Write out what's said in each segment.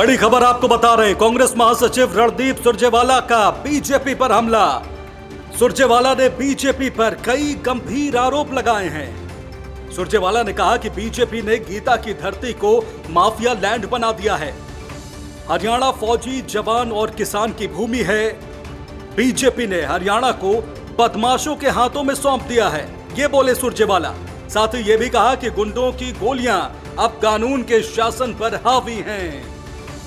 बड़ी खबर आपको बता रहे हैं। कांग्रेस महासचिव रणदीप सुरजेवाला का बीजेपी पर हमला। सुरजेवाला ने बीजेपी पर कई गंभीर आरोप लगाए हैं। सुरजेवाला ने कहा कि बीजेपी ने गीता की धरती को माफिया लैंड बना दिया है। हरियाणा फौजी जवान और किसान की भूमि है। बीजेपी ने हरियाणा को बदमाशों के हाथों में सौंप दिया है, ये बोले सुरजेवाला। साथ ही ये भी कहा कि गुंडों की गोलियां अब कानून के शासन पर हावी हैं।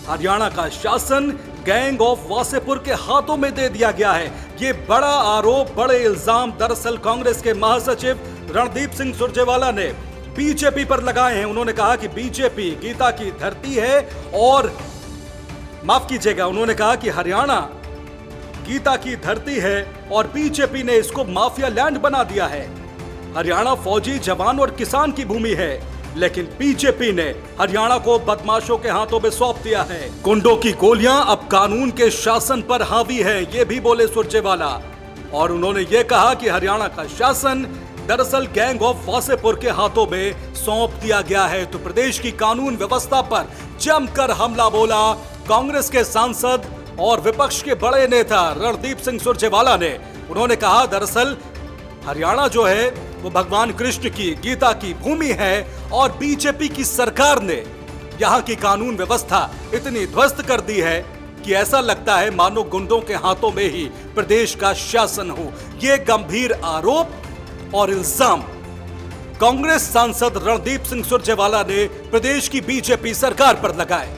हरियाणा का शासन गैंग ऑफ वासेपुर के हाथों में दे दिया गया है। ये बड़ा आरोप, बड़े इल्जाम दरअसल कांग्रेस के महासचिव रणदीप सिंह सुरजेवाला ने बीजेपी पर लगाए हैं। उन्होंने कहा कि बीजेपी गीता की धरती है और माफ कीजिएगा, उन्होंने कहा कि हरियाणा गीता की धरती है और बीजेपी ने इसको माफिया लैंड बना दिया है। हरियाणा फौजी जवान और किसान की भूमि है, लेकिन बीजेपी ने हरियाणा को बदमाशों के हाथों में सौंप दिया है। गुंडों की गोलियां अब कानून के शासन पर हावी है, ये भी बोले सुरजेवाला। और उन्होंने ये कहा कि हरियाणा का शासन दरअसल गैंग ऑफ वासेपुर के हाथों में सौंप दिया गया है। तो प्रदेश की कानून व्यवस्था पर जमकर हमला बोला कांग्रेस के सांसद और विपक्ष के बड़े नेता रणदीप सिंह सुरजेवाला ने। उन्होंने कहा दरअसल हरियाणा जो है वो भगवान कृष्ण की गीता की भूमि है और बीजेपी की सरकार ने यहाँ की कानून व्यवस्था इतनी ध्वस्त कर दी है कि ऐसा लगता है मानो गुंडों के हाथों में ही प्रदेश का शासन हो। ये गंभीर आरोप और इल्जाम कांग्रेस सांसद रणदीप सिंह सुरजेवाला ने प्रदेश की बीजेपी सरकार पर लगाए।